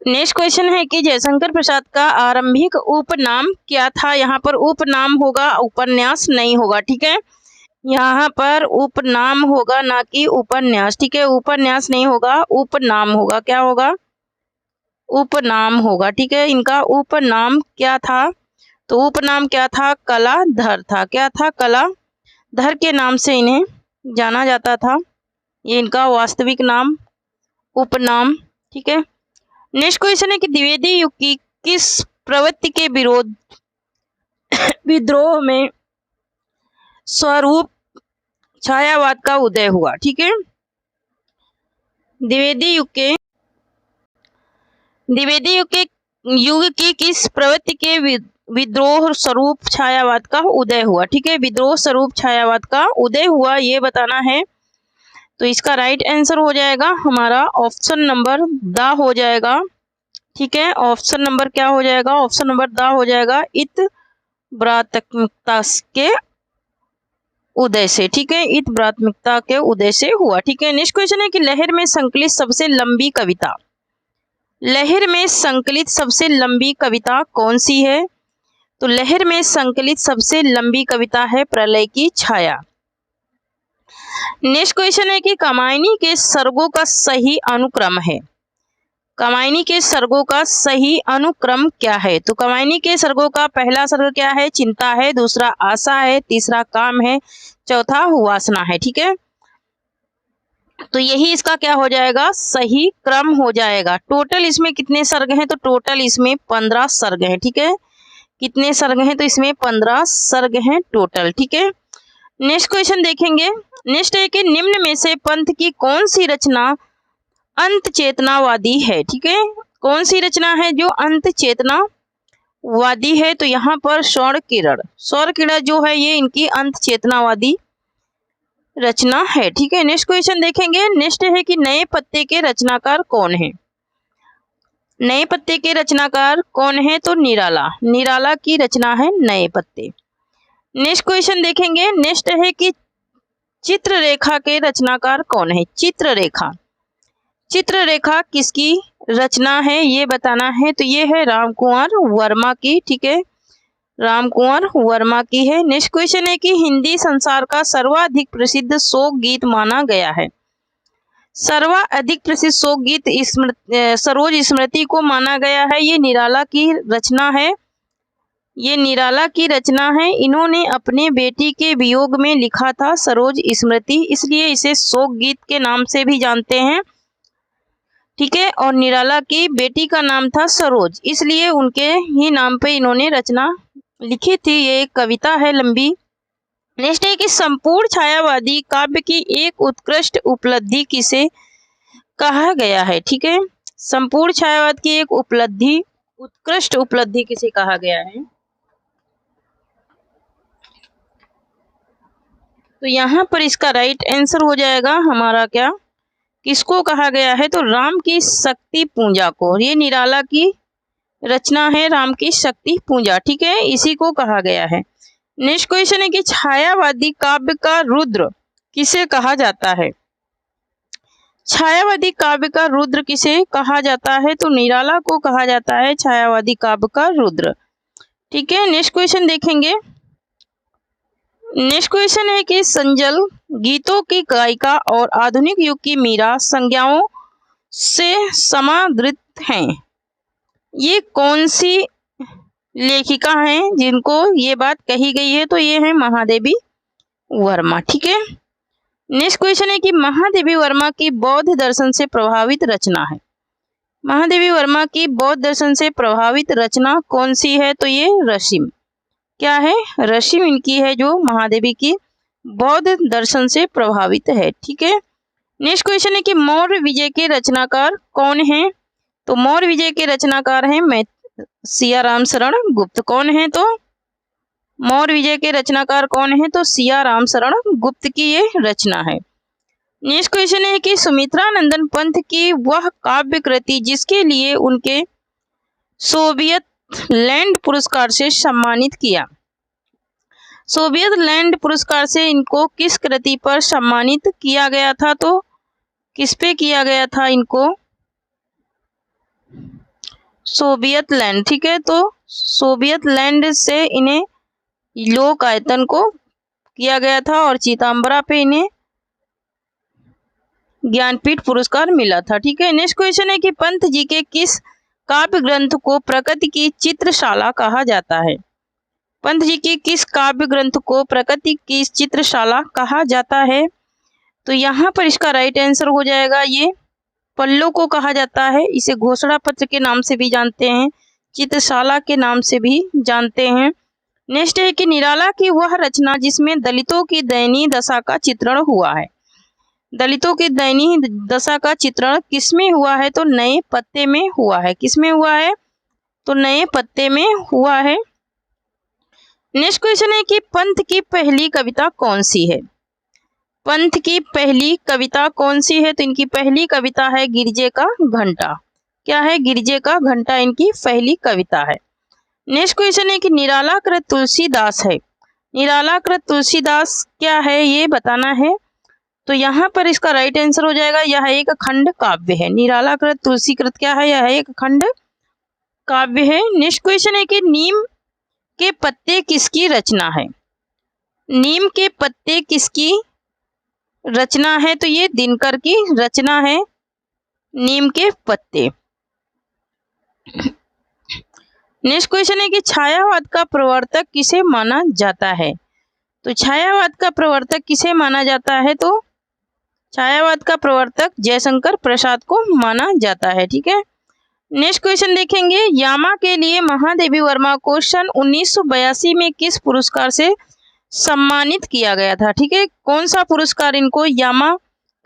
Next question है कि जयशंकर प्रसाद का आरंभिक उपनाम क्या था। यहाँ पर उपनाम होगा, उपन्यास नहीं होगा। ठीक है, यहाँ पर उपनाम होगा ना कि उपन्यास। ठीक है, उपन्यास नहीं होगा, उपनाम होगा। क्या होगा? उपनाम होगा। ठीक है, इनका उपनाम क्या था? तो उपनाम क्या था? कलाधर था। क्या था? कलाधर के नाम से इन्हें जाना जाता था। ये इनका वास्तविक नाम, उपनाम। ठीक है, नेक्स्ट क्वेश्चन है कि द्विवेदी युग की किस प्रवृत्ति के विद्रोह में स्वरूप छायावाद का उदय हुआ। ठीक है, द्विवेदी युग की किस प्रवृत्ति के विद्रोह स्वरूप छायावाद का उदय हुआ। ठीक है, विद्रोह स्वरूप छायावाद का उदय हुआ, ये बताना है। तो इसका राइट आंसर हो जाएगा हमारा ऑप्शन नंबर द हो जाएगा। ठीक है, ऑप्शन नंबर क्या हो जाएगा? ऑप्शन नंबर द हो जाएगा, इत प्राथमिकता के उदय से। ठीक है, इत प्राथमिकता के उदय से हुआ। ठीक है, नेक्स्ट क्वेश्चन है कि लहर में संकलित सबसे लंबी कविता, लहर में संकलित सबसे लंबी कविता कौन सी है? तो लहर में संकलित सबसे लंबी कविता है प्रलय की छाया। नेक्स्ट क्वेश्चन है कि कामायनी के सर्गों का सही अनुक्रम है, कामायनी के सर्गों का सही अनुक्रम क्या है? तो कामायनी के सर्गों का पहला सर्ग क्या है? चिंता है, दूसरा आशा है, तीसरा काम है, चौथा वासना है। ठीक है, तो यही इसका क्या हो जाएगा? सही क्रम हो जाएगा। टोटल इसमें कितने सर्ग हैं? तो टोटल इसमें 15 सर्ग हैं। ठीक है, कितने सर्ग हैं? तो इसमें 15 सर्ग हैं टोटल। ठीक है, नेक्स्ट क्वेश्चन देखेंगे। नेक्स्ट है कि निम्न में से पंथ की कौन सी रचना अंत चेतनावादी है? ठीक है, कौन सी रचना है जो अंत चेतनावादी है? तो यहाँ पर स्वर्ण किरण जो है ये इनकी अंत चेतनावादी रचना है। ठीक है, नेक्स्ट क्वेश्चन देखेंगे। नेक्स्ट है कि नए पत्ते के रचनाकार कौन है? नए पत्ते के रचनाकार कौन है? तो निराला की रचना है नए पत्ते। नेक्स्ट क्वेश्चन देखेंगे। नेक्स्ट है कि चित्ररेखा के रचनाकार कौन है? चित्ररेखा किसकी रचना है ये बताना है। तो ये है रामकुंवर वर्मा की। ठीक है, रामकुंवर वर्मा की है। नेक्स्ट क्वेश्चन है कि हिंदी संसार का सर्वाधिक प्रसिद्ध शोक गीत माना गया है, सर्वाधिक प्रसिद्ध शोक गीत सरोज स्मृति को माना गया है। ये निराला की रचना है, ये निराला की रचना है। इन्होंने अपने बेटी के वियोग में लिखा था सरोज स्मृति, इसलिए इसे शोक गीत के नाम से भी जानते हैं। ठीक है, और निराला की बेटी का नाम था सरोज, इसलिए उनके ही नाम पे इन्होंने रचना लिखी थी। ये एक कविता है लंबी। नेक्स्ट है कि संपूर्ण छायावादी काव्य की एक उत्कृष्ट उपलब्धि किसे कहा गया है? ठीक है, संपूर्ण छायावाद की एक उत्कृष्ट उपलब्धि किसे कहा गया है? तो यहाँ पर इसका राइट आंसर हो जाएगा हमारा क्या, किसको कहा गया है? तो राम की शक्ति पूजा को। ये निराला की रचना है राम की शक्ति पूजा। ठीक है, इसी को कहा गया है। नेक्स्ट क्वेश्चन है कि छायावादी काव्य का रुद्र किसे कहा जाता है? छायावादी काव्य का रुद्र किसे कहा जाता है? तो निराला को कहा जाता है छायावादी काव्य का रुद्र। ठीक है, नेक्स्ट क्वेश्चन देखेंगे। नेक्स्ट क्वेश्चन है कि संजल गीतों की गायिका और आधुनिक युग की मीरा संज्ञाओं से समादृत हैं। ये कौन सी लेखिका हैं जिनको ये बात कही गई है? तो ये है महादेवी वर्मा। ठीक है, नेक्स्ट क्वेश्चन है कि महादेवी वर्मा की बौद्ध दर्शन से प्रभावित रचना है, महादेवी वर्मा की बौद्ध दर्शन से प्रभावित रचना कौन सी है? तो ये रश्मि। क्या है? रश्मि इनकी है जो महादेवी की बौद्ध दर्शन से प्रभावित है। ठीक है, नेक्स्ट क्वेश्चन है कि मौर्य विजय के रचनाकार कौन है? तो मौर्य विजय के रचनाकार हैं सियाराम शरण गुप्त। कौन है? तो मौर्य विजय के रचनाकार कौन है? तो सियाराम शरण गुप्त की ये रचना है। नेक्स्ट क्वेश्चन है कि सुमित्रानंदन पंत की वह काव्य कृति जिसके लिए उनके सोवियत लैंड पुरस्कार से सम्मानित किया, सोवियत लैंड पुरस्कार से इनको किस कृति पर सम्मानित किया गया था? तो किस पे किया गया था इनको? सोवियत लैंड, ठीक है। तो सोवियत लैंड से इन्हें लोक आयतन को किया गया था और चीताम्बरा पे इन्हें ज्ञानपीठ पुरस्कार मिला था, ठीक है। नेक्स्ट क्वेश्चन है कि पंत जी के किस काव्य ग्रंथ को प्रकृति की चित्रशाला कहा जाता है? पंत जी की किस काव्य ग्रंथ को प्रकृति की चित्रशाला कहा जाता है? तो यहाँ पर इसका राइट आंसर हो जाएगा ये पल्लो को कहा जाता है। इसे घोषणा पत्र के नाम से भी जानते हैं, चित्रशाला के नाम से भी जानते हैं। नेक्स्ट है कि निराला की वह रचना जिसमें दलितों की दयनीय दशा का चित्रण हुआ है। दलितों की दयनीय दशा का चित्रण किसमें हुआ है? तो नए पत्ते में हुआ है। किसमें हुआ है? तो नए पत्ते में हुआ है। नेक्स्ट क्वेश्चन है कि पंत की पहली कविता कौन सी है? पंत की पहली कविता कौन सी है? तो इनकी पहली कविता है गिरजे का घंटा। क्या है? गिरजे का घंटा इनकी पहली कविता है। नेक्स्ट क्वेश्चन है कि निराला कृत तुलसीदास है। निराला कृत तुलसीदास क्या है ये बताना है। तो यहाँ पर इसका राइट आंसर हो जाएगा यह एक खंड काव्य है। निराला कृत तुलसी कृत क्या है? यह एक खंड काव्य है। नेक्स्ट क्वेश्चन है कि नीम के पत्ते किसकी रचना है? नीम के पत्ते किसकी रचना है? तो ये दिनकर की रचना है नीम के पत्ते। नेक्स्ट क्वेश्चन है कि छायावाद का प्रवर्तक किसे माना जाता है? तो छायावाद का प्रवर्तक किसे माना जाता है? तो छायावाद का प्रवर्तक जयशंकर प्रसाद को माना जाता है, ठीक है। नेक्स्ट क्वेश्चन देखेंगे, यामा के लिए महादेवी वर्मा को सन 1982 में किस पुरस्कार से सम्मानित किया गया था? ठीक है, कौन सा पुरस्कार इनको यामा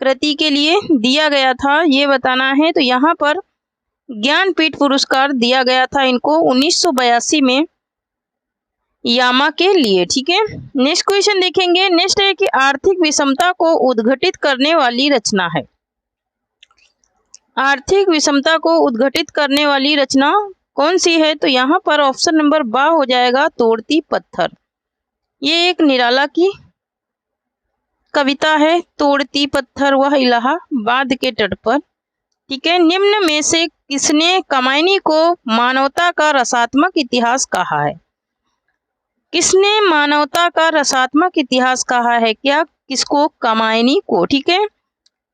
कृति के लिए दिया गया था ये बताना है। तो यहाँ पर ज्ञानपीठ पुरस्कार दिया गया था इनको 1982 में यामा के लिए, ठीक है। नेक्स्ट क्वेश्चन देखेंगे, नेक्स्ट है कि आर्थिक विषमता को उद्घटित करने वाली रचना है। आर्थिक विषमता को उद्घटित करने वाली रचना कौन सी है? तो यहाँ पर ऑप्शन नंबर बा हो जाएगा, तोड़ती पत्थर। ये एक निराला की कविता है, तोड़ती पत्थर वह इलाहाबाद के तट पर, ठीक है। निम्न में से किसने कमायनी को मानवता का रसात्मक इतिहास कहा है? किसने मानवता का रसात्मक इतिहास कहा है? क्या किसको? कमायनी को, ठीक है।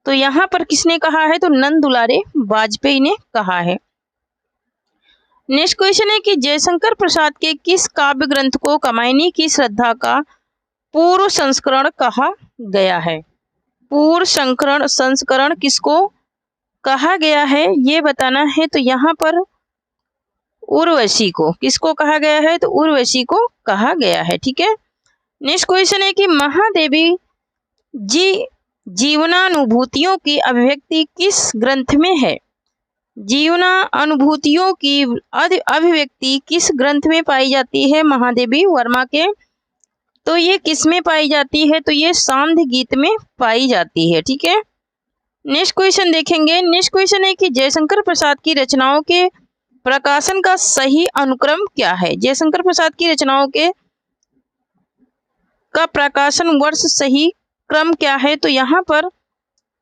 तो यहाँ पर किसने कहा है? तो नंद दुलारे वाजपेयी ने कहा है। नेक्स्ट क्वेश्चन है कि जयशंकर प्रसाद के किस काव्य ग्रंथ को कमायनी की श्रद्धा का पूर्व संस्करण कहा गया है? पूर्व संस्करण किसको कहा गया है ये बताना है। तो यहाँ पर उर्वशी को, किसको कहा गया है? तो उर्वशी को कहा गया है, ठीक है। नेक्स्ट क्वेश्चन है कि महादेवी जी जीवनानुभूतियों की अभिव्यक्ति किस ग्रंथ में है? जीवनानुभूतियों की अभिव्यक्ति किस ग्रंथ में पाई जाती है महादेवी वर्मा के? तो ये किस में पाई जाती है? तो ये सांध्य गीत में पाई जाती है, ठीक है। नेक्स्ट क्वेश्चन देखेंगे, नेक्स्ट क्वेश्चन है कि जयशंकर प्रसाद की रचनाओं के प्रकाशन का सही अनुक्रम क्या है? जयशंकर प्रसाद की रचनाओं के का प्रकाशन वर्ष सही क्रम क्या है? तो यहाँ पर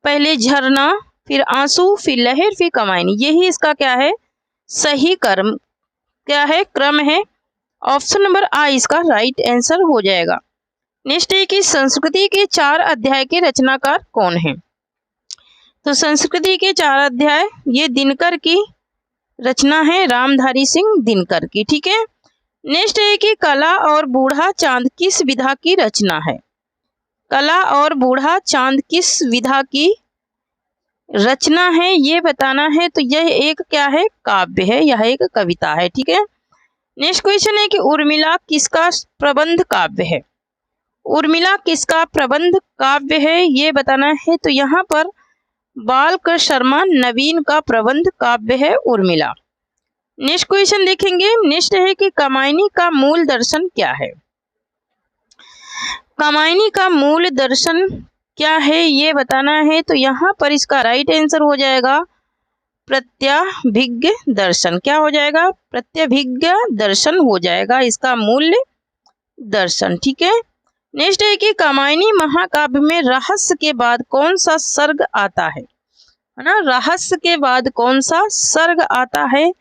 पहले झरना, फिर आंसू, फिर लहर, फिर कमायनी, यही इसका क्या है? सही क्रम क्या है? क्रम है। ऑप्शन नंबर आ इसका राइट आंसर हो जाएगा। नेक्स्ट है कि संस्कृति के 4 अध्याय के रचनाकार कौन है? तो संस्कृति के 4 अध्याय ये दिनकर की रचना है, रामधारी सिंह दिनकर की, ठीक है। नेक्स्ट है कि कला और बूढ़ा चांद किस विधा की रचना है? कला और बूढ़ा चांद किस विधा की रचना है ये बताना है। तो यह एक क्या है? काव्य है, यह एक कविता है, ठीक है। नेक्स्ट क्वेश्चन है कि उर्मिला किसका प्रबंध काव्य है? उर्मिला किसका प्रबंध काव्य है ये बताना है। तो यहाँ पर बालकृष्ण शर्मा नवीन का प्रबंध काव्य है उर्मिला। नेक्स्ट क्वेश्चन देखेंगे, नेक्स्ट है कि कमायनी का मूल दर्शन क्या है? कमायनी का मूल दर्शन क्या है ये बताना है। तो यहाँ पर इसका राइट आंसर हो जाएगा प्रत्यभिज्ञ दर्शन। क्या हो जाएगा? प्रत्यभिज्ञ दर्शन हो जाएगा इसका मूल दर्शन। ठीक है, नेक्स्ट है कि कामायनी महाकाव्य में रहस्य के बाद कौन सा सर्ग आता है ना। रहस्य के बाद कौन सा सर्ग आता है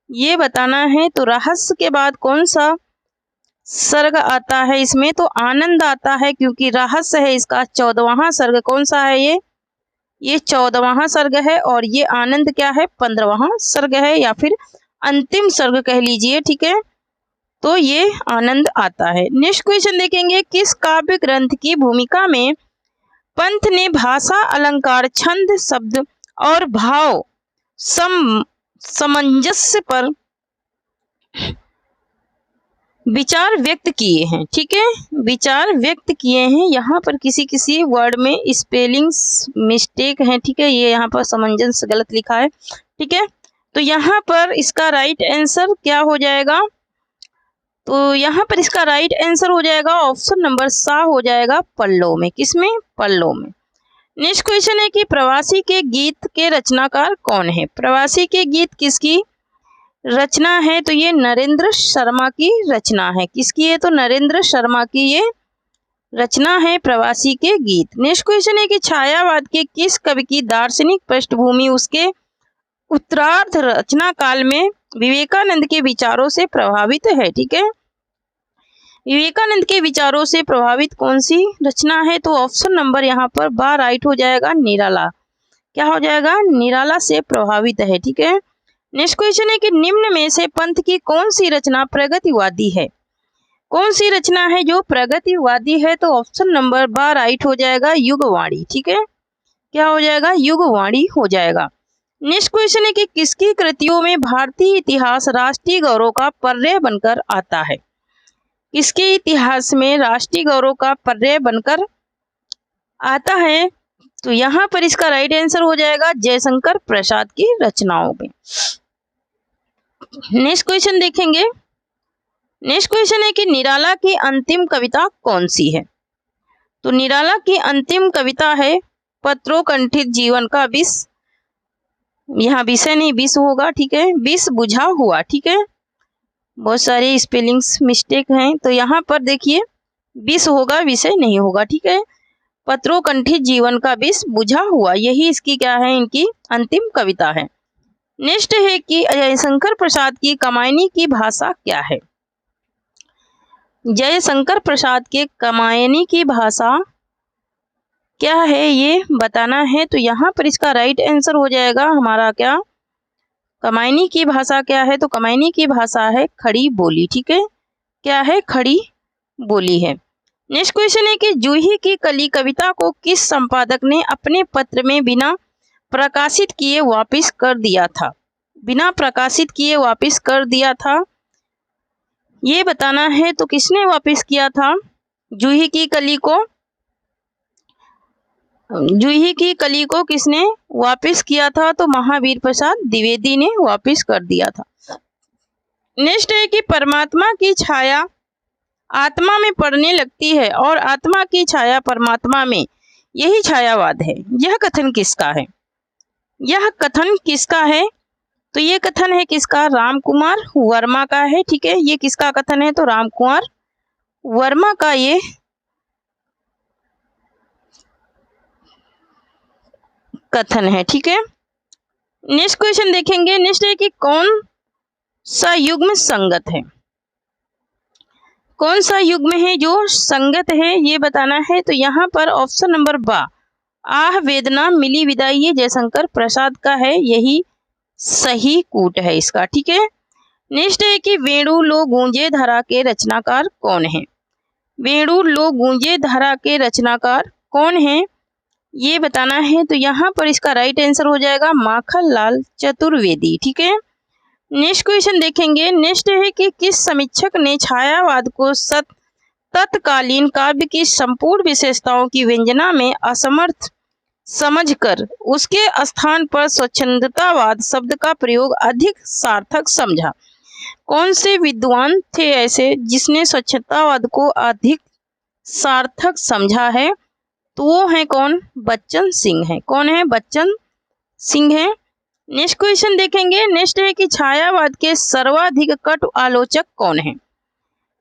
ये बताना है। तो रहस्य के बाद कौन सा सर्ग आता है इसमें, तो आनंद आता है, क्योंकि रहस्य है इसका 14वां सर्ग। कौन सा है ये 14वां सर्ग है, और ये आनंद क्या है 15वां सर्ग है, या फिर अंतिम सर्ग कह लीजिए। ठीक है, तो ये आनंद आता है। नेक्स्ट क्वेश्चन देखेंगे, किस काव्य ग्रंथ की भूमिका में पंत ने भाषा, अलंकार, छंद, शब्द और भाव सामंजस्य पर विचार व्यक्त किए हैं। ठीक है, विचार व्यक्त किए हैं। यहाँ पर किसी वर्ड में स्पेलिंग्स मिस्टेक है। ठीक है, ये यहाँ पर सामंजस्य गलत लिखा है। ठीक है, तो यहाँ पर इसका राइट आंसर क्या हो जाएगा, तो यहाँ पर इसका राइट आंसर हो जाएगा ऑप्शन नंबर सा हो जाएगा पल्लव में। किसमें, पल्लव में। नेक्स्ट क्वेश्चन है कि प्रवासी के गीत के रचनाकार कौन है। प्रवासी के गीत किसकी रचना है, तो ये नरेंद्र शर्मा की रचना है। किसकी है, तो नरेंद्र शर्मा की ये रचना है प्रवासी के गीत। नेक्स्ट क्वेश्चन है कि छायावाद के किस कवि की दार्शनिक पृष्ठभूमि उसके उत्तरार्ध रचना काल में विवेकानंद के विचारों से प्रभावित है। ठीक है, विवेकानंद के विचारों से प्रभावित कौन सी रचना है, तो ऑप्शन नंबर यहाँ पर बा राइट हो जाएगा निराला। क्या हो जाएगा, निराला से प्रभावित है। ठीक है, नेक्स्ट क्वेश्चन है कि निम्न में से पंत की कौन सी रचना प्रगतिवादी है। कौन सी रचना है जो प्रगतिवादी है, तो ऑप्शन नंबर बा राइट हो जाएगा युगवाणी। ठीक है, क्या हो जाएगा, युगवाणी हो जाएगा। नेक्स्ट क्वेश्चन है कि किसकी कृतियों में भारतीय इतिहास राष्ट्रीय गौरव का पर्याय बनकर आता है। किसके इतिहास में राष्ट्रीय गौरव का पर्याय बनकर आता है, तो यहाँ पर इसका राइट आंसर हो जाएगा जयशंकर प्रसाद की रचनाओं में। नेक्स्ट क्वेश्चन देखेंगे। नेक्स्ट क्वेश्चन है कि निराला की अंतिम कविता कौन सी है, तो निराला की अंतिम कविता है पत्रों कंठित जीवन का विष, यहाँ विषय नहीं विष होगा। ठीक है, विष बुझा हुआ। ठीक है, बहुत सारे स्पेलिंग्स मिस्टेक हैं, तो यहाँ पर देखिए विष होगा, विषय नहीं होगा। ठीक है, पत्रों कंठित जीवन का विष बुझा हुआ, यही इसकी क्या है, इनकी अंतिम कविता है। नेक्स्ट है कि जयशंकर प्रसाद की कामायनी की भाषा क्या है। जयशंकर प्रसाद के कामायनी की भाषा क्या है ये बताना है, तो यहाँ पर इसका राइट आंसर हो जाएगा हमारा क्या, कामायनी की भाषा क्या है, तो कामायनी की भाषा है खड़ी बोली। ठीक है, क्या है, खड़ी बोली है। नेक्स्ट क्वेश्चन है कि जूही की कली कविता को किस संपादक ने अपने पत्र में बिना प्रकाशित किए वापस कर दिया था। बिना प्रकाशित किए वापस कर दिया था, ये बताना है। तो किसने वापस किया था जूही की कली को, जूही की कली को किसने वापस किया था, तो महावीर प्रसाद द्विवेदी ने वापस कर दिया था। नेक्स्ट है कि परमात्मा की छाया आत्मा में पड़ने लगती है और आत्मा की छाया परमात्मा में, यही छायावाद है। यह कथन किसका है, यह कथन किसका है, तो ये कथन है किसका, राम कुमार वर्मा का है। ठीक है, ये किसका कथन है, तो राम कुमार वर्मा का ये कथन है। ठीक है, नेक्स्ट क्वेश्चन देखेंगे। नेक्स्ट है कि कौन सा युग्म संगत है, कौन सा युग्म है जो संगत है ये बताना है। तो यहाँ पर ऑप्शन नंबर बा आह वेदना मिली विदाई, ये जयशंकर प्रसाद का है, यही सही कूट है इसका। ठीक है, नेक्स्ट है कि वेणु लो गूंजे धरा के रचनाकार कौन है। वेणु लो गूंजे धरा के रचनाकार कौन है ये बताना है। तो यहाँ पर इसका राइट आंसर हो जाएगा माखनलाल चतुर्वेदी। ठीक है, नेक्स्ट क्वेश्चन देखेंगे। नेक्स्ट है कि किस समीक्षक ने छायावाद को तत्कालीन काव्य की संपूर्ण विशेषताओं की व्यंजना में असमर्थ समझकर उसके स्थान पर स्वच्छंदतावाद शब्द का प्रयोग अधिक सार्थक समझा। कौन से विद्वान थे ऐसे जिसने स्वच्छतावाद को अधिक सार्थक समझा है, तो वो है कौन, बच्चन सिंह है। कौन है, बच्चन सिंह है। नेक्स्ट क्वेश्चन देखेंगे। नेक्स्ट है कि छायावाद के सर्वाधिक कटु आलोचक कौन है।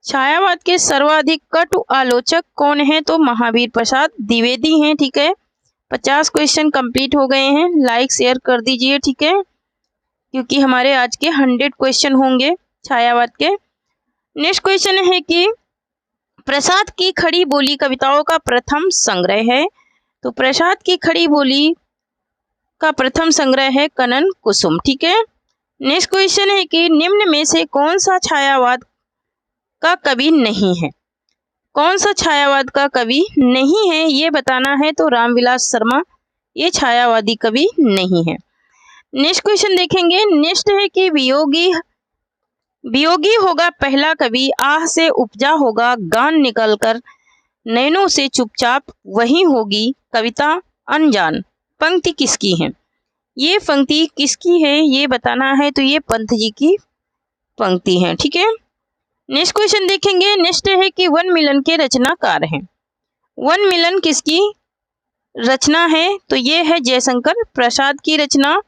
छायावाद के सर्वाधिक कटु आलोचक कौन है? तो महावीर प्रसाद द्विवेदी हैं। ठीक है, 50 क्वेश्चन कंप्लीट हो गए हैं। लाइक शेयर कर दीजिए, ठीक है, क्योंकि हमारे आज के 100 क्वेश्चन होंगे छायावाद के। नेक्स्ट क्वेश्चन है कि प्रसाद की खड़ी बोली कविताओं का प्रथम संग्रह है। तो प्रसाद की खड़ी बोली का प्रथम संग्रह है कनन कुसुम। ठीक है, नेक्स्ट क्वेश्चन है कि निम्न में से कौन सा छायावाद का कवि नहीं है? कौन सा छायावाद का कवि नहीं है ये बताना है। तो रामविलास शर्मा ये छायावादी कवि नहीं है। नेक्स्ट क्वेश्चन देखेंगे। नेक्स्ट है कि वियोगी होगा पहला कवि, आह से उपजा होगा गान निकलकर, नैनों से चुपचाप वही होगी कविता अनजान। पंक्ति किसकी है? ये पंक्ति किसकी है ये बताना है। तो ये पंत जी की पंक्ति है। ठीक है, नेक्स्ट क्वेश्चन देखेंगे। नेक्स्ट है कि वन मिलन के रचनाकार हैं। वन मिलन किसकी रचना है? तो ये है जयशंकर प्रसाद की रचना।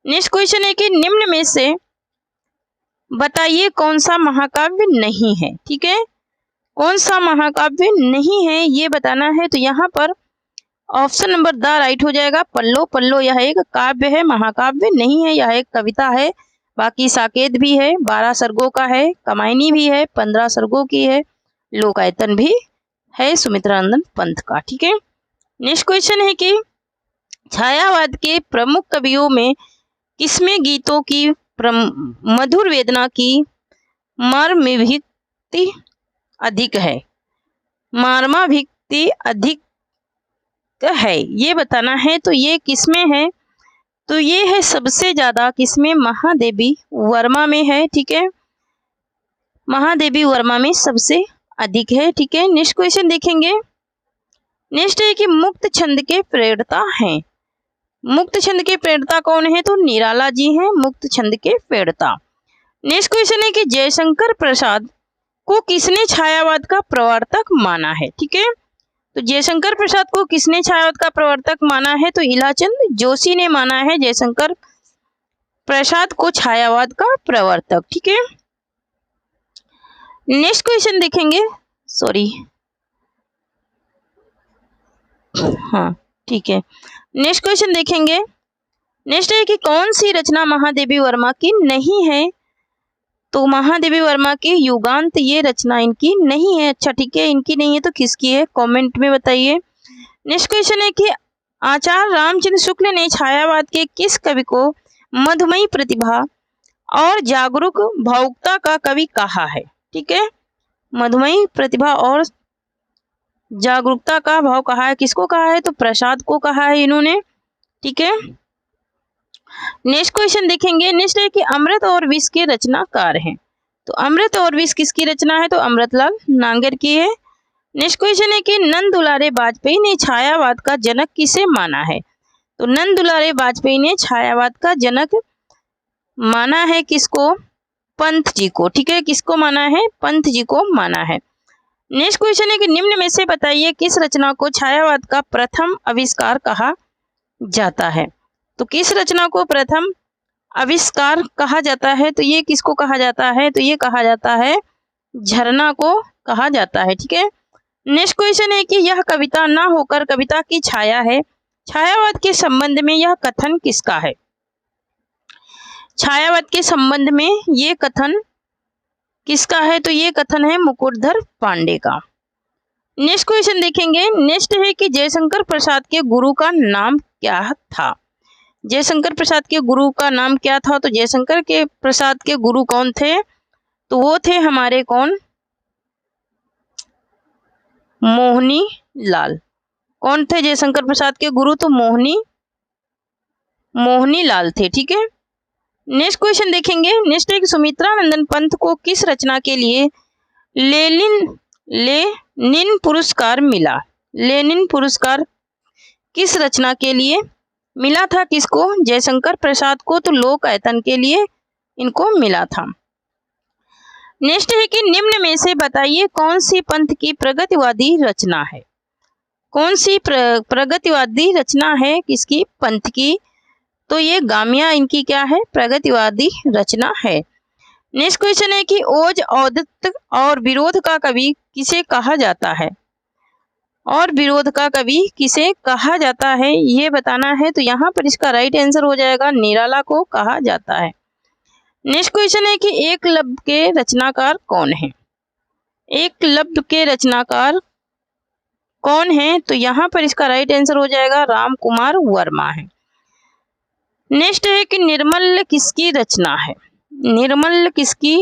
नेक्स्ट क्वेश्चन है कि निम्न में से बताइए कौन सा महाकाव्य नहीं है। ठीक है, कौन सा महाकाव्य नहीं है ये बताना है। तो यहाँ पर ऑप्शन नंबर द राइट हो जाएगा। पल्लो। पल्लो यह एक काव्य है, महाकाव्य नहीं है, यह एक कविता है। बाकी साकेत भी है, 12 सर्गों का है। कमायनी भी है, 15 सर्गों की है। लोकायतन भी है सुमित्रानंद पंत का। ठीक है, नेक्स्ट क्वेश्चन है कि छायावाद के प्रमुख कवियों में किसमें गीतों की मधुर वेदना की मर्माभिव्यक्ति अधिक है? मर्माभिव्यक्ति अधिक है ये बताना है। तो ये किसमें है? तो ये है सबसे ज्यादा किसमें? महादेवी वर्मा में है। ठीक है, महादेवी वर्मा में सबसे अधिक है। ठीक है, नेक्स्ट क्वेश्चन देखेंगे। नेक्स्ट है कि मुक्त छंद के प्रेरणा हैं। मुक्त छंद के प्रेरणा कौन है? तो निराला जी हैं मुक्त छंद के प्रेरणा। नेक्स्ट क्वेश्चन है कि जयशंकर प्रसाद को किसने छायावाद का प्रवर्तक माना है? ठीक है, तो जयशंकर प्रसाद को किसने छायावाद का प्रवर्तक माना है? तो इलाचंद जोशी ने माना है जयशंकर प्रसाद को छायावाद का प्रवर्तक। ठीक है, नेक्स्ट क्वेश्चन देखेंगे। ठीक है, नेक्स्ट क्वेश्चन देखेंगे। नेक्स्ट है कि कौन सी रचना महादेवी वर्मा की नहीं है? तो महादेवी वर्मा की युगांत ये रचना इनकी नहीं है। अच्छा ठीक है, इनकी नहीं है तो किसकी है कमेंट में बताइए। नेक्स्ट क्वेश्चन है कि आचार्य रामचंद्र शुक्ल ने छायावाद के किस कवि को मधुमयी प्रतिभा और जागरूक भावुकता का कवि कहा है? ठीक है, मधुमयी प्रतिभा और जागरूकता का भाव कहा है। किसको कहा है? तो प्रसाद को कहा है इन्होंने। ठीक है, नेक्स्ट क्वेश्चन देखेंगे। नेक्स्ट है कि अमृत और विष के रचनाकार हैं। तो अमृत और विष किसकी रचना है? तो अमृतलाल नांगर की है। नेक्स्ट क्वेश्चन है कि नंद दुलारे वाजपेयी ने छायावाद का जनक किसे माना है? तो नंद दुलारे वाजपेयी ने छायावाद का जनक माना है किसको? पंत जी को। ठीक है, किसको माना है? पंत जी को माना है। नेक्स्ट क्वेश्चन है कि निम्न में से बताइए किस रचना को छायावाद का प्रथम आविष्कार कहा जाता है? तो किस रचना को प्रथम आविष्कार कहा जाता है? तो ये किसको कहा जाता है? तो ये कहा जाता है झरना को कहा जाता है। ठीक है, नेक्स्ट क्वेश्चन है कि यह कविता ना होकर कविता की छाया है। छायावाद के संबंध में यह कथन किसका है? छायावाद के संबंध में ये कथन किसका है? तो ये कथन है मुकुटधर पांडे का। नेक्स्ट क्वेश्चन देखेंगे। नेक्स्ट है कि जयशंकर प्रसाद के गुरु का नाम क्या था? जयशंकर प्रसाद के गुरु का नाम क्या था? तो जयशंकर के प्रसाद के गुरु कौन थे? तो वो थे हमारे कौन? मोहनी लाल। कौन थे जयशंकर प्रसाद के गुरु? तो मोहनी लाल थे। ठीक है, नेक्स्ट क्वेश्चन देखेंगे। नेक्स्ट है कि सुमित्रानंदन पंत को किस रचना के लिए लेनिन पुरस्कार मिला? लेनिन पुरस्कार किस रचना के लिए मिला था? किसको? जयशंकर प्रसाद को। तो लोकायतन के लिए इनको मिला था। नेक्स्ट है कि निम्न में से बताइए कौन सी पंत की प्रगतिवादी रचना है? कौन सी प्रगतिवादी रचना है किसकी? पंत की। तो ये गामिया इनकी क्या है? प्रगतिवादी रचना है। नेक्स्ट क्वेश्चन है कि ओज, औदित्य और विरोध का कवि किसे कहा जाता है? और विरोध का कवि किसे कहा जाता है ये बताना है। तो यहाँ पर इसका राइट आंसर हो जाएगा निराला को कहा जाता है। नेक्स्ट क्वेश्चन है कि एकलव्य के रचनाकार कौन है? एकलव्य के रचनाकार कौन है? तो यहाँ पर इसका राइट आंसर हो जाएगा राम कुमार वर्मा है। नेक्स्ट है कि निर्मल किसकी रचना है? निर्मल किसकी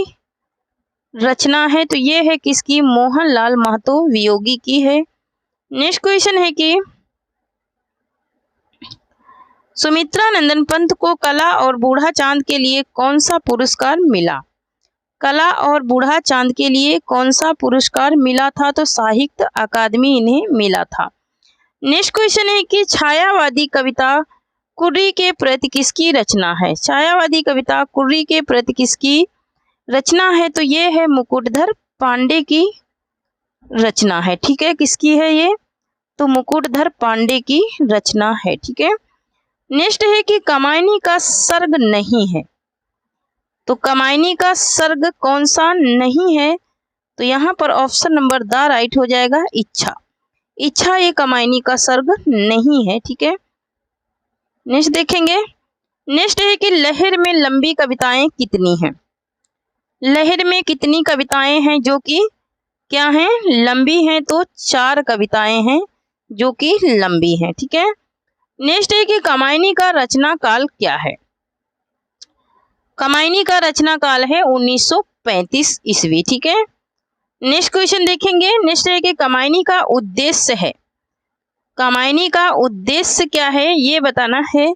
रचना है? तो ये है किसकी? मोहनलाल महतो वियोगी की है। नेक्स्ट क्वेश्चन है कि सुमित्रा नंदन पंत को कला और बूढ़ा चांद के लिए कौन सा पुरस्कार मिला? कला और बूढ़ा चांद के लिए कौन सा पुरस्कार मिला था? तो साहित्य अकादमी इन्हें मिला था। नेक्स्ट क्वेश्चन है कि छायावादी कविता कुर्री के प्रति किसकी रचना है? छायावादी कविता कुर्री के प्रति किसकी रचना है? तो ये है मुकुटधर पांडे की रचना है। ठीक है, किसकी है ये? तो मुकुटधर पांडे की रचना है। ठीक है। नेक्स्ट है कि कामायनी का सर्ग नहीं है। तो कामायनी का सर्ग कौन सा नहीं है? तो यहाँ पर ऑप्शन नंबर द राइट हो जाएगा इच्छा। इच्छा ये कामायनी का सर्ग नहीं है। ठीक है। नेक्स्ट देखेंगे। नेक्स्ट है कि लहर में लंबी कविताएं कितनी हैं? लहर में कितनी कविताएं हैं जो कि क्या हैं? लंबी हैं। तो 4 कविताएं हैं जो कि लंबी हैं। ठीक है। नेक्स्ट है कि कामायनी का रचना काल क्या है? कामायनी का रचना काल है 1935 ईस्वी। ठीक है। नेक्स्ट क्वेश्चन देखेंगे। नेक्स्ट है कि कामायनी का उद्देश्य है। कामायनी का उद्देश्य क्या है ये बताना है।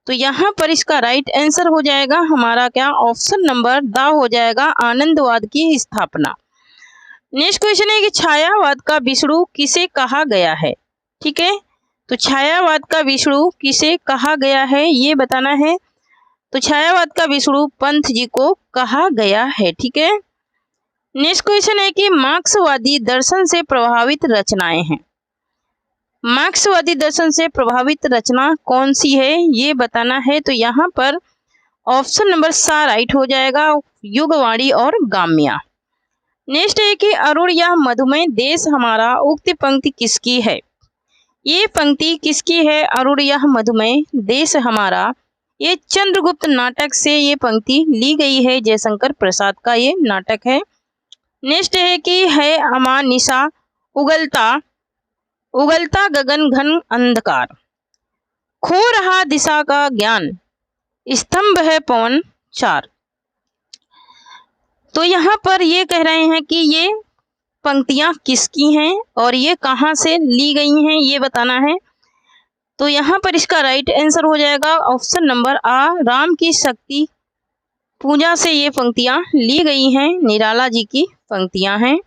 तो यहाँ पर इसका राइट आंसर हो जाएगा हमारा क्या? ऑप्शन नंबर द हो जाएगा आनंदवाद की स्थापना। नेक्स्ट क्वेश्चन है कि छायावाद का विष्णु किसे कहा गया है? ठीक है। तो छायावाद का विष्णु किसे कहा गया है ये बताना है। तो छायावाद का विष्णु पंत जी को कहा गया है। ठीक है। नेक्स्ट क्वेश्चन है कि मार्क्सवादी दर्शन से प्रभावित रचनाएं हैं। मार्क्सवादी दर्शन से प्रभावित रचना कौन सी है ये बताना है। तो यहाँ पर ऑप्शन नंबर सा राइट हो जाएगा युगवाणी और गाम्या। नेक्स्ट है कि अरुण या मधुमेह देश हमारा उक्त पंक्ति किसकी है? ये पंक्ति किसकी है? अरुण या मधुमेह देश हमारा, ये चंद्रगुप्त नाटक से ये पंक्ति ली गई है। जयशंकर प्रसाद का ये नाटक है। नेक्स्ट है कि है अमां निशा उगलता उगलता गगन घन अंधकार, खो रहा दिशा का ज्ञान, स्तंभ है पवन चार। तो यहाँ पर ये कह रहे हैं कि ये पंक्तियां किसकी हैं और ये कहाँ से ली गई हैं ये बताना है। तो यहाँ पर इसका राइट आंसर हो जाएगा ऑप्शन नंबर आ, राम की शक्ति पूजा से ये पंक्तियां ली गई हैं। निराला जी की पंक्तियां हैं।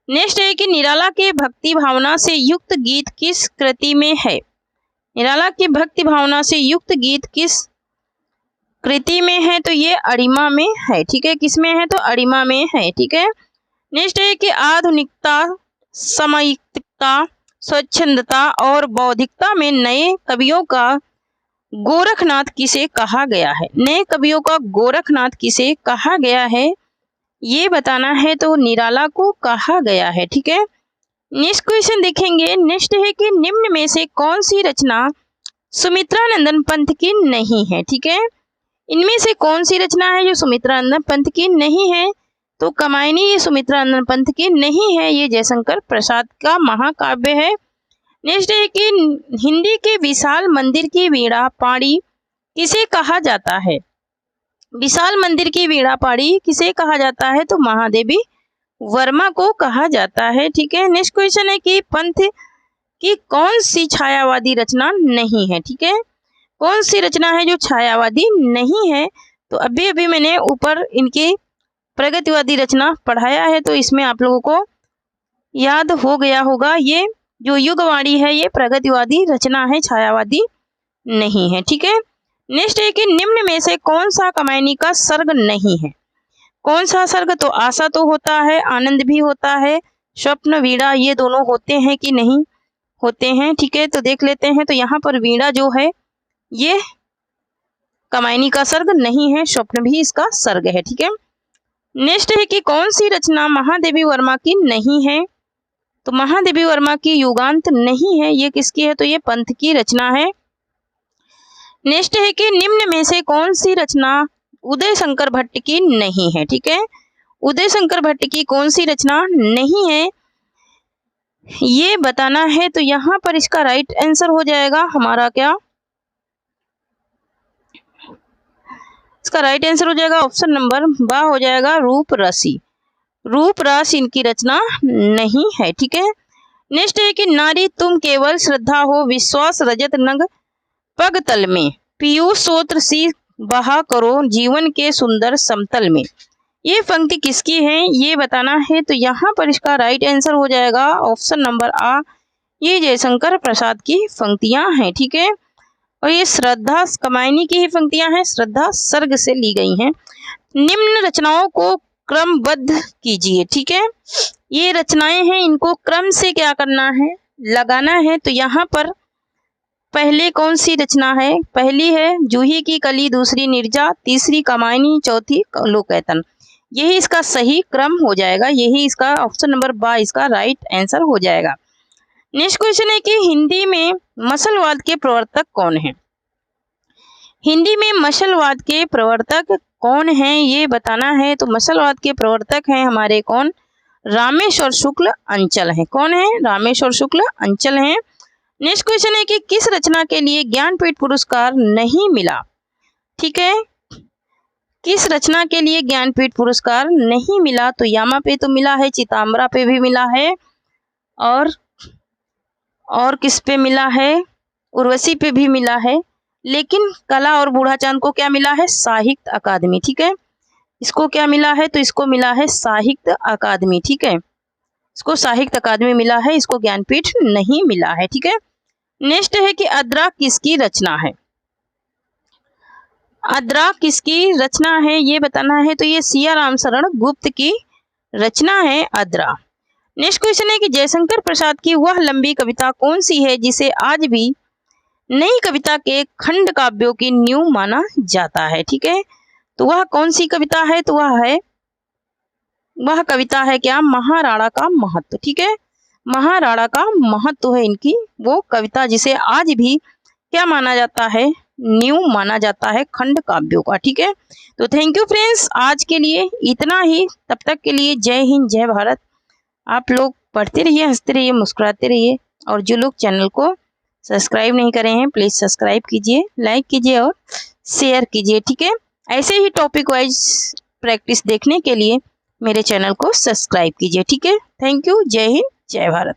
नेक्स्ट है कि निराला के भक्ति भावना से युक्त गीत किस कृति में है? निराला की भक्ति भावना से युक्त गीत किस कृति में है? तो ये अरिमा में है। ठीक है, किस में है? तो अरिमा में है। ठीक है। नेक्स्ट है कि आधुनिकता, सामयिकता, स्वच्छंदता और बौद्धिकता में नए कवियों का गोरखनाथ किसे कहा गया है? नए कवियों का गोरखनाथ किसे कहा गया है ये बताना है। तो निराला को कहा गया है। ठीक है। नेक्स्ट क्वेश्चन देखेंगे। नेक्स्ट है कि निम्न में से कौन सी रचना सुमित्रा नंदन पंत की नहीं है? ठीक है, इनमें से कौन सी रचना है जो सुमित्रा नंदन पंत की नहीं है? तो कामायनी ये सुमित्रा नंदन पंत की नहीं है, ये जयशंकर प्रसाद का महाकाव्य है। नेक्स्ट है कि हिंदी के विशाल मंदिर की वीणा पाणी किसे कहा जाता है? विशाल मंदिर की वीणा पाणी किसे कहा जाता है? तो महादेवी वर्मा को कहा जाता है। ठीक है। नेक्स्ट क्वेश्चन है कि पंत की कौन सी छायावादी रचना नहीं है? ठीक है, कौन सी रचना है जो छायावादी नहीं है? तो अभी अभी मैंने ऊपर इनकी प्रगतिवादी रचना पढ़ाया है, तो इसमें आप लोगों को याद हो गया होगा। ये जो युगवाणी है ये प्रगतिवादी रचना है, छायावादी नहीं है। ठीक है। नेक्स्ट है कि निम्न में से कौन सा कामायनी का सर्ग नहीं है? कौन सा सर्ग? तो आशा तो होता है, आनंद भी होता है, स्वप्न, वीणा ये दोनों होते हैं कि नहीं होते हैं? ठीक है, तो देख लेते हैं। तो यहाँ पर वीणा जो है ये कामायनी का सर्ग नहीं है, स्वप्न भी इसका सर्ग है। ठीक है। नेक्स्ट है कि कौन सी रचना महादेवी वर्मा की नहीं है? तो महादेवी वर्मा की युगांत नहीं है, ये किसकी है? तो ये पंथ की रचना है। नेक्स्ट है कि निम्न में से कौन सी रचना उदय शंकर भट्ट की नहीं है? ठीक है, उदय शंकर भट्ट की कौन सी रचना नहीं है ये बताना है। तो यहाँ पर इसका राइट आंसर हो जाएगा हमारा क्या? इसका राइट आंसर हो जाएगा ऑप्शन नंबर बा हो जाएगा रूप राशि। रूप राशि इनकी रचना नहीं है। ठीक है, नेक्स्ट है कि नारी तुम केवल श्रद्धा हो, विश्वास रजत नग पग तल में, पीयूष सोत्र सी बहा करो जीवन के सुंदर समतल में। ये पंक्ति किसकी है ये बताना है। तो यहाँ पर इसका राइट आंसर हो जाएगा ऑप्शन नंबर आ, ये जयशंकर प्रसाद की पंक्तियां हैं। ठीक है, और ये श्रद्धा कमायनी की ही पंक्तियां हैं, श्रद्धा सर्ग से ली गई हैं। निम्न रचनाओं को क्रमबद्ध कीजिए। ठीक है, ये रचनाएं हैं, इनको क्रम से क्या करना है? लगाना है। तो यहाँ पर पहले कौन सी रचना है? पहली है जूही की कली, दूसरी निर्जा, तीसरी कमायनी, चौथी लोकैतन। यही इसका सही क्रम हो जाएगा, यही इसका ऑप्शन नंबर बा इसका राइट आंसर हो जाएगा। नेक्स्ट क्वेश्चन है कि हिंदी में मसलवाद के प्रवर्तक कौन है? हिंदी में मसलवाद के प्रवर्तक कौन है ये बताना है। तो मसलवाद के प्रवर्तक हैं हमारे कौन? रामेश्वर शुक्ल अंचल हैं। कौन है? रामेश्वर शुक्ल अंचल हैं। नेक्स्ट क्वेश्चन है कि किस रचना के लिए ज्ञानपीठ पुरस्कार नहीं मिला? ठीक है, किस रचना के लिए ज्ञानपीठ पुरस्कार नहीं मिला? तो यामा पे तो मिला है, चिताम्बरा पे भी मिला है, और किस पे मिला है? उर्वशी पे भी मिला है। लेकिन कला और बूढ़ा चांद को क्या मिला है? साहित्य अकादमी। ठीक है, इसको क्या मिला है? तो इसको मिला है साहित्य अकादमी। ठीक है, इसको साहित्य अकादमी मिला है, इसको ज्ञानपीठ नहीं मिला है। ठीक है, नेक्स्ट है कि अद्रा किसकी रचना है? अद्रा किसकी रचना है ये बताना है। तो ये सिया राम शरण गुप्त की रचना है अद्रा। नेक्स्ट क्वेश्चन है कि जयशंकर प्रसाद की वह लंबी कविता कौन सी है जिसे आज भी नई कविता के खंड काव्यों की नींव माना जाता है? ठीक है, तो वह कौन सी कविता है? तो वह कविता है क्या? महाराणा का महत्व। ठीक है, महाराणा का महत्व है इनकी वो कविता जिसे आज भी क्या माना जाता है? नींव माना जाता है खंड काव्यों का। ठीक है, तो थैंक यू फ्रेंड्स, आज के लिए इतना ही। तब तक के लिए जय हिंद, जय भारत। आप लोग पढ़ते रहिए, हंसते रहिए, मुस्कुराते रहिए, और जो लोग चैनल को सब्सक्राइब नहीं करे हैं प्लीज़ सब्सक्राइब कीजिए, लाइक कीजिए और शेयर कीजिए। ठीक है, ऐसे ही टॉपिक वाइज प्रैक्टिस देखने के लिए मेरे चैनल को सब्सक्राइब कीजिए। ठीक है, थैंक यू, जय हिंद, जय भारत।